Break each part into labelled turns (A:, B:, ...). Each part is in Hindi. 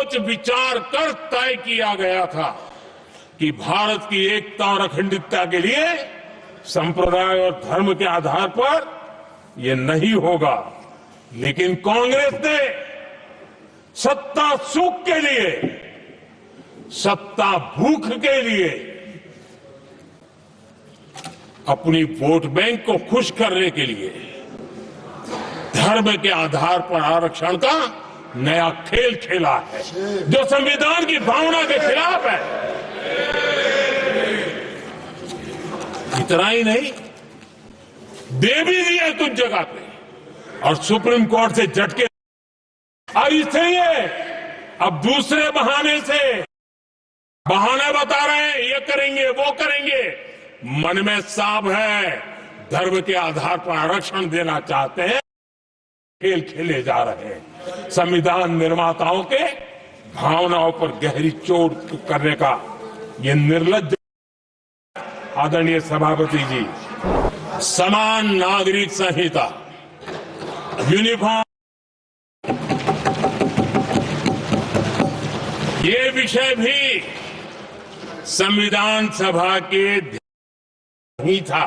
A: सोच विचार कर तय किया गया था कि भारत की एकता और अखंडता के लिए संप्रदाय और धर्म के आधार पर ये नहीं होगा। लेकिन कांग्रेस ने सत्ता सुख के लिए, सत्ता भूख के लिए अपनी वोट बैंक को खुश करने के लिए धर्म के आधार पर आरक्षण का नया खेल खेला है, जो संविधान की भावना के खिलाफ है। इतना ही नहीं, दे भी दिए कुछ जगह पे और सुप्रीम कोर्ट से झटके, और इसलिए अब दूसरे बहाने से बहाने बता रहे हैं, ये करेंगे वो करेंगे। मन में साफ है, धर्म के आधार पर आरक्षण देना चाहते हैं, खेल खेले जा रहे हैं। संविधान निर्माताओं के भावनाओं पर गहरी चोट करने का ये निर्लज्ज। आदरणीय सभापति जी, समान नागरिक संहिता, यूनिफॉर्म, ये विषय भी संविधान सभा के नहीं था।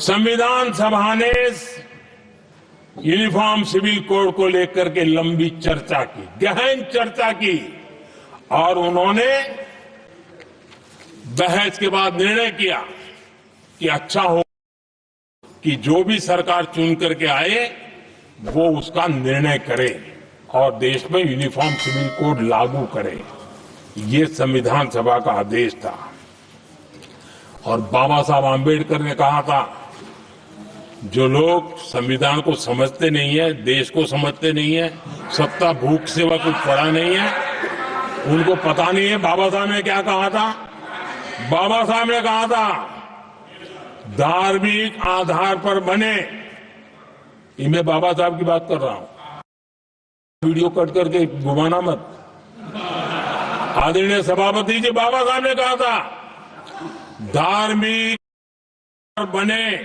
A: संविधान सभा ने यूनिफॉर्म सिविल कोड को लेकर के लंबी चर्चा की, गहन चर्चा की, और उन्होंने बहस के बाद निर्णय किया कि अच्छा हो कि जो भी सरकार चुन करके आए वो उसका निर्णय करे और देश में यूनिफॉर्म सिविल कोड लागू करे। ये संविधान सभा का आदेश था। और बाबा साहब आंबेडकर ने कहा था, जो लोग संविधान को समझते नहीं है, देश को समझते नहीं है, सत्ता भूख से वह कुछ पड़ा नहीं है, उनको पता नहीं है बाबा साहब ने क्या कहा था। बाबा साहब ने कहा था, धार्मिक आधार पर बने, ये मैं बाबा साहब की बात कर रहा हूं, वीडियो कट करके घुमाना मत। आदरणीय सभापति जी, बाबा साहब ने कहा था, धार्मिक बने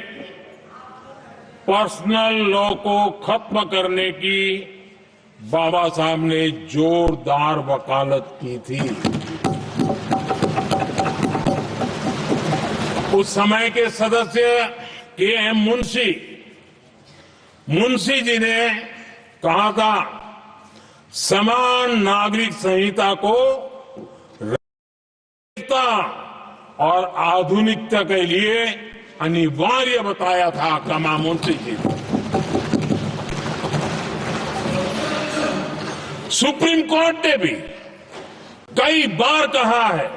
A: पर्सनल लॉ को खत्म करने की बाबा साहब ने जोरदार वकालत की थी। उस समय के सदस्य के.एम. मुंशी जी ने कहा था, समान नागरिक संहिता को और आधुनिकता के लिए अनिवार्य बताया था कमा मुंशी जी। सुप्रीम कोर्ट ने भी कई बार कहा है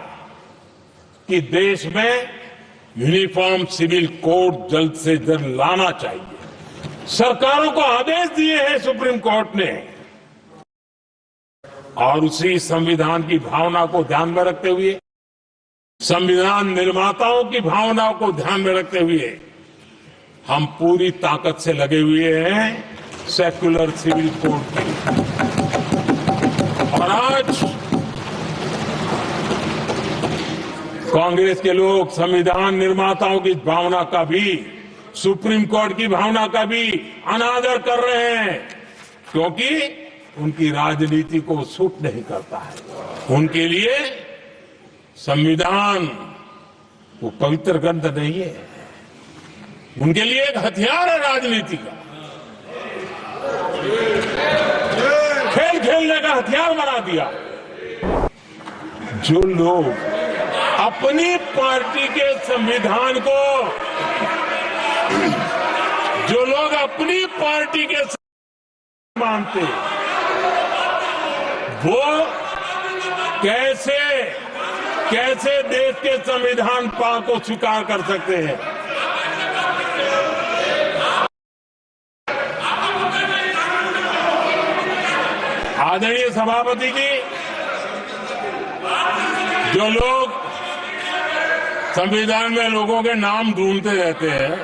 A: कि देश में यूनिफॉर्म सिविल कोड जल्द से जल्द लाना चाहिए। सरकारों को आदेश दिए हैं सुप्रीम कोर्ट ने, और उसी संविधान की भावना को ध्यान में रखते हुए, संविधान निर्माताओं की भावनाओं को ध्यान में रखते हुए हम पूरी ताकत से लगे हुए हैं सेक्युलर सिविल कोड की। और आज कांग्रेस के लोग संविधान निर्माताओं की भावना का भी, सुप्रीम कोर्ट की भावना का भी अनादर कर रहे हैं, क्योंकि उनकी राजनीति को सूट नहीं करता है। उनके लिए संविधान वो पवित्र ग्रंथ नहीं है, उनके लिए एक हथियार है राजनीति का, खेल खेलने का हथियार बना दिया। जो लोग अपनी पार्टी के संविधान को, जो लोग अपनी पार्टी के मानते, वो कैसे देश के संविधान को स्वीकार कर सकते हैं। आदरणीय सभापति जी, जो लोग संविधान में लोगों के नाम ढूंढते रहते हैं,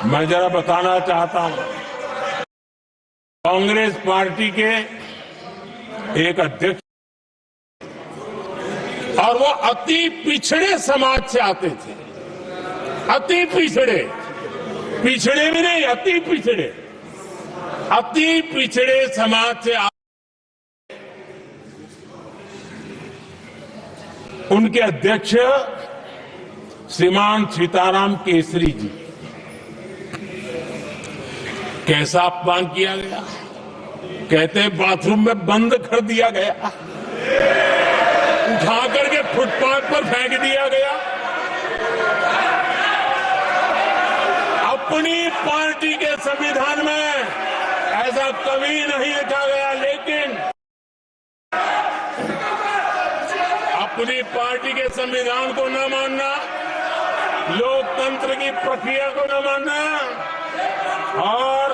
A: मैं जरा बताना चाहता हूं, कांग्रेस पार्टी के एक अध्यक्ष, और वो अति पिछड़े समाज से आते थे। अति पिछड़े, पिछड़े भी नहीं, अति पिछड़े समाज से उनके अध्यक्ष श्रीमान सीताराम केसरी जी, कैसा अपमान किया गया। कहते हैं बाथरूम में बंद कर दिया गया, उठा करके फुटपाथ पर फेंक दिया गया। अपनी पार्टी के संविधान में ऐसा कभी नहीं लिखा गया, लेकिन अपनी पार्टी के संविधान को न मानना, लोकतंत्र की प्रक्रिया को न मानना और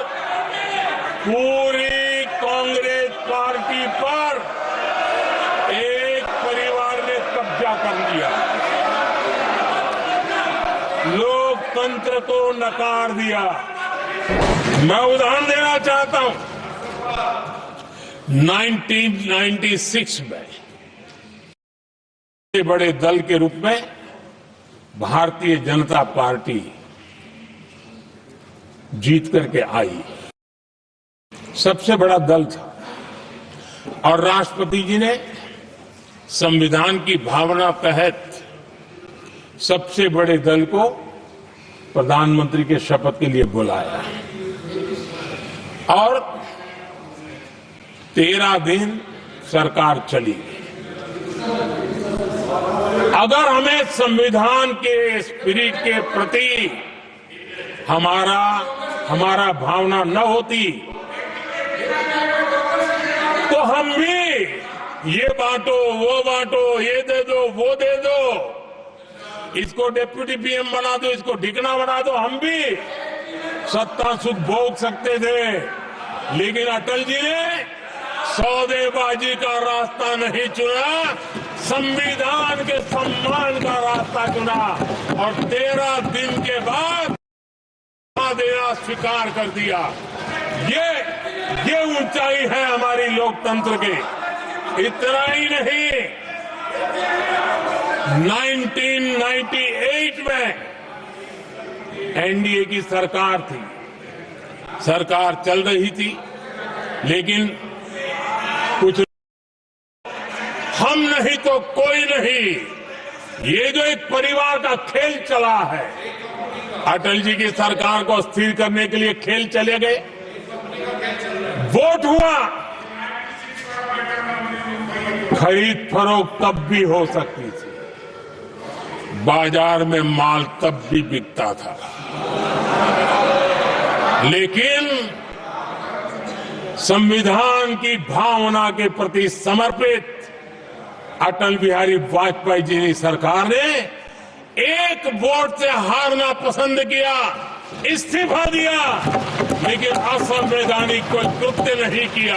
A: पूरी कांग्रेस पार्टी पर एक परिवार ने कब्जा कर लिया, लोकतंत्र को नकार दिया। मैं उदाहरण देना चाहता हूं। 1996 में बड़े दल के रूप में भारतीय जनता पार्टी जीत करके आई, सबसे बड़ा दल था और राष्ट्रपति जी ने संविधान की भावना तहत सबसे बड़े दल को प्रधानमंत्री के शपथ के लिए बुलाया और 13 दिन सरकार चली। अगर हमें संविधान के स्पिरिट के प्रति हमारा भावना न होती तो हम भी ये बांटो, वो बांटो, ये दे दो, वो दे दो, इसको डिप्टी पीएम बना दो, इसको ढिकना बना दो, हम भी सत्ता सुख भोग सकते थे। लेकिन अटल जी ने सौदेबाजी का रास्ता नहीं चुना, संविधान के सम्मान का रास्ता चुना और 13 दिन के बाद देना स्वीकार कर दिया। ये ऊंचाई है हमारी लोकतंत्र की। इतना ही नहीं, 1998 में एनडीए की सरकार थी, सरकार चल रही थी, लेकिन कुछ हम नहीं तो कोई नहीं, ये जो एक परिवार का खेल चला है, अटल जी की सरकार को स्थिर करने के लिए खेल चले गए। वोट हुआ, खरीद फरोख्त तब भी हो सकती थी, बाजार में माल तब भी बिकता था, लेकिन संविधान की भावना के प्रति समर्पित अटल बिहारी वाजपेयी जी की सरकार ने एक वोट से हारना पसंद किया, इस्तीफा दिया, लेकिन असंवैधानिक कोई कृत्य नहीं किया।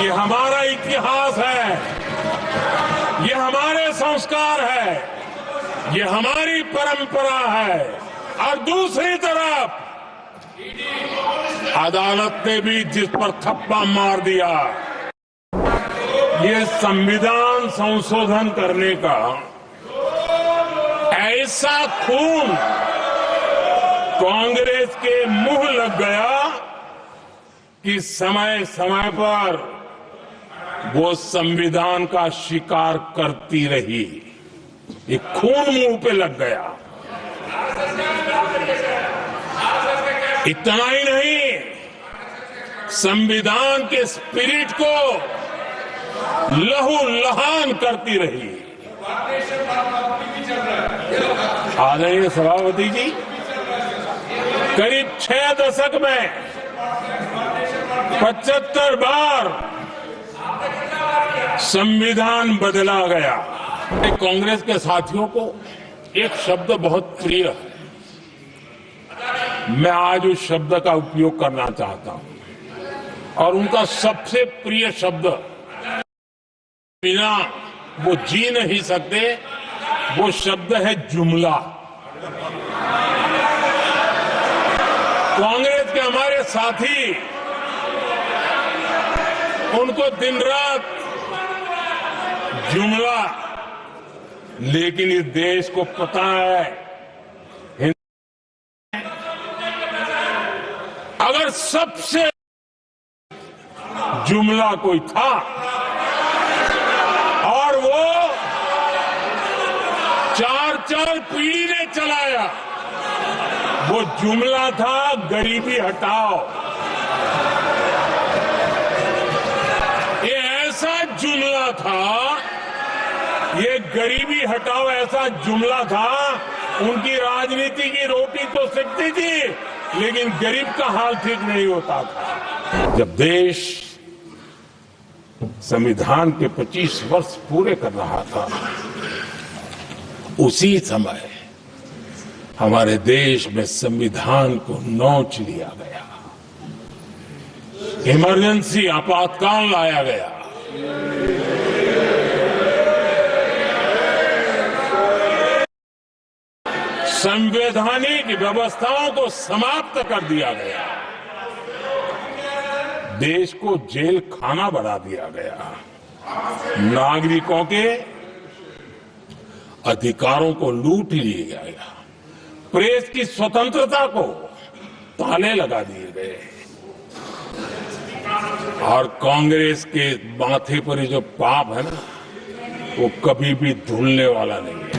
A: ये हमारा इतिहास है, ये हमारे संस्कार है, ये हमारी परंपरा है। और दूसरी तरफ अदालत ने भी जिस पर थप्पा मार दिया, ये संविधान संशोधन करने का ऐसा खून कांग्रेस के मुंह लग गया कि समय समय पर वो संविधान का शिकार करती रही। ये खून मुंह पे लग गया। इतना ही नहीं, संविधान के स्पिरिट को लहू लहान करती रही। आदरणीय सभापति जी, करीब 6 दशक में 75 बार संविधान बदला गया। कांग्रेस के साथियों को एक शब्द बहुत प्रिय है, मैं आज उस शब्द का उपयोग करना चाहता हूं और उनका सबसे प्रिय शब्द, बिना वो जी नहीं सकते, वो शब्द है जुमला। कांग्रेस के हमारे साथी उनको दिन रात जुमला, लेकिन इस देश को पता है अगर सबसे जुमला कोई था 4 पीढ़ी ने चलाया, वो जुमला था गरीबी हटाओ। ये ऐसा जुमला था, ये गरीबी हटाओ ऐसा जुमला था, उनकी राजनीति की रोटी तो सिकती थी, लेकिन गरीब का हाल ठीक नहीं होता था। जब देश संविधान के 25 वर्ष पूरे कर रहा था, उसी समय हमारे देश में संविधान को नोच लिया गया, इमरजेंसी आपातकाल लाया गया। संवैधानिक व्यवस्थाओं को समाप्त कर दिया गया, देश को जेल खाना बना दिया गया, नागरिकों के अधिकारों को लूट लिया गया, प्रेस की स्वतंत्रता को ताले लगा दिए गए, और कांग्रेस के माथे पर ये जो पाप है ना, वो कभी भी धुलने वाला नहीं है।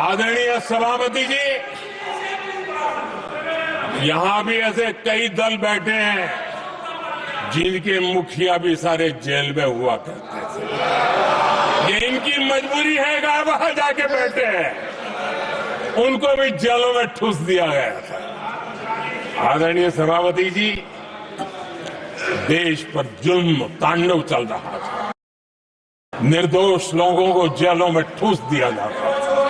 A: आदरणीय सभापति जी, यहां भी ऐसे कई दल बैठे हैं जिनके मुखिया भी सारे जेल में हुआ करते थे। ये इनकी मजबूरी है कि वहां जाके बैठे हैं, उनको भी जेलों में ठूस दिया गया था। आदरणीय सभापति जी, देश पर जुल्म तांडव चल रहा था, निर्दोष लोगों को जेलों में ठूस दिया जाता था,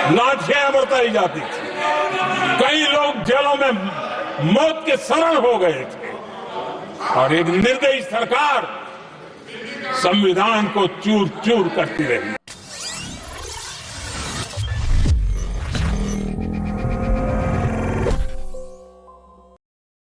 A: लाठियां बरताई जाती थी, कई लोग जेलों में मौत के शरण हो गए थे, और एक निर्दयी सरकार संविधान को चूर चूर करती रही।